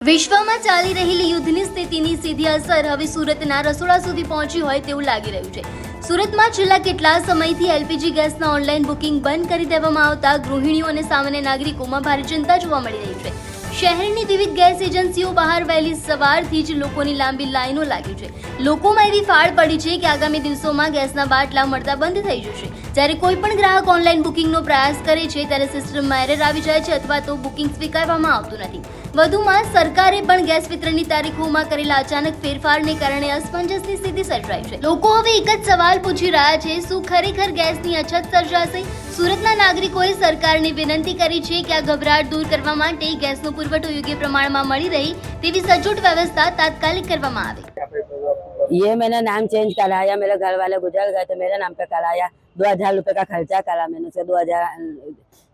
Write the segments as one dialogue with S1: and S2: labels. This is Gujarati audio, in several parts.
S1: વિશ્વમાં ચાલી રહેલી યુદ્ધની સ્થિતિની સીધી અસર હવે સુરતના રસોડા સુધી પહોંચી હોય તેવું લાગી રહ્યું છે। સુરતમાં છેલ્લા કેટલા સમયથી એલપીજી ગેસના ઓનલાઈન બુકિંગ બંધ કરી દેવામાં આવતા ગૃહિણીઓ અને સામાન્ય નાગરિકોમાં ભારે ચિંતા જોવા મળી રહી છે। શહેરની વિવિધ ગેસ એજન્સીઓ બહાર વહેલી સવારથી જ લોકોની લાંબી લાઈનો લાગી છે। લોકોમાં એવી ફાળ પડી છે કે આગામી દિવસોમાં ગેસના બાટલા મળતા બંધ થઈ જશે। જ્યારે કોઈ પણ ગ્રાહક ઓનલાઈન બુકિંગનો પ્રયાસ કરે છે ત્યારે સિસ્ટમમાં એરર આવી જાય છે અથવા તો બુકિંગ સ્વીકારવામાં આવતું નથી। વધુમાં સરકારે પણ ગેસ વિતરણની તારીખોમાં કરેલા અચાનક ફેરફારને કારણે અસમંજસની સ્થિતિ સર્જાઈ છે। લોકો હવે એક જ સવાલ પૂછી રહ્યા છે, શું ખરેખર ગેસની અછત સર્જાશે? સુરતના નાગરિકોએ સરકારને વિનંતી કરી છે કે આ ગભરાટ દૂર કરવા માટે ગેસનો પુરવઠો યોગ્ય પ્રમાણમાં મળી રહે તેવી સચોટ વ્યવસ્થા તાત્કાલિક કરવામાં આવે।
S2: ये मैंने नाम चेंज कराया, मेरे घर वाले गुजर गए तो मेरे नाम पे कराया। 2000 रुपए का खर्चा करा मैंने उसे 2000।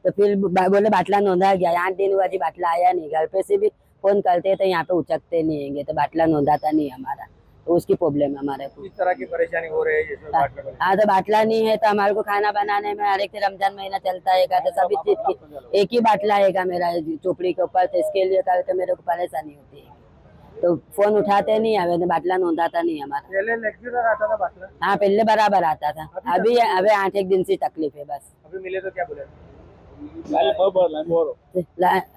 S2: तो फिर बोले बाटला नोंधा गया, 8 दिन हुआ जी बाटला आया नहीं। घर पे से भी फोन करते तो यहाँ पे उचकते नहीं हैंगे, तो बाटला नोंधाता नहीं हमारा, तो उसकी प्रॉब्लम है हमारे को।
S3: इस तरह की परेशानी हो रही है।
S2: हाँ, तो बाटला नहीं है तो हमारे को खाना बनाने में हर एक रमजान महीना चलता है तो सभी चीज की एक ही बाटला है मेरा चोपड़ी के ऊपर, तो इसके लिए करते मेरे को परेशानी होती है। तो फोन उठाते नहीं, हमें बाटला नोंधाता नहीं हमारा।
S3: पहले रेगुलर आता था बाटला?
S2: हाँ, पहले बराबर आता था। अभी 8 दिन से तकलीफ है बस।
S3: अभी मिले तो क्या बोले?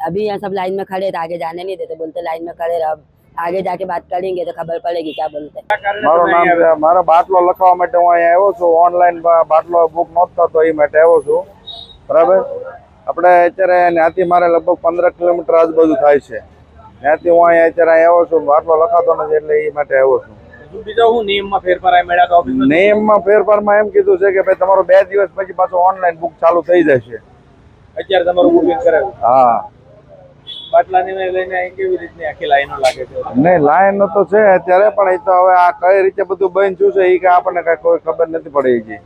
S2: अभी यहाँ सब लाइन में खड़े थे, आगे जाने नहीं देते, बोलते लाइन में खड़े रहो, आगे जाके बात करेंगे तो खबर पड़ेगी क्या बोलते।
S4: મારું નામ છે, મારો બાટલો લખવા માટે હું અહીંયા આવ્યો છું। ઓનલાઈન બાટલો બુક નહોતો તો એ માટે આવ્યો છું, બરાબર। આપણે અત્યારે ત્યાંથી મારે લગભગ 15 કિલોમીટર આજુબાજુ થાય છે। ત્યાંથી હું અહીંયા અત્યારે આવ્યો છું, બાટલો લખાતો નથી એટલે એ માટે આવ્યો છું।
S3: બીજો હું નિયમમાં ફેરફાર આ મેળા ઓફિસમાં
S4: નિયમમાં ફેરફારમાં એમ કીધું છે કે ભાઈ તમારો 2 દિવસ પછી પાછું ઓનલાઈન બુક ચાલુ થઈ જશે।
S3: અત્યારે તમારું બુકિંગ કરાવ્યું?
S4: હા,
S3: બાટલાની લઈને અહીં કેવી રીતની આખી લાઈનો લાગે છે?
S4: નહીં લાઈન તો છે અત્યારે, પણ એ તો હવે આ કઈ રીતે બધું બંધ થયું છે એ કે આપણને કઈ કોઈ ખબર નથી પડી ગઈ।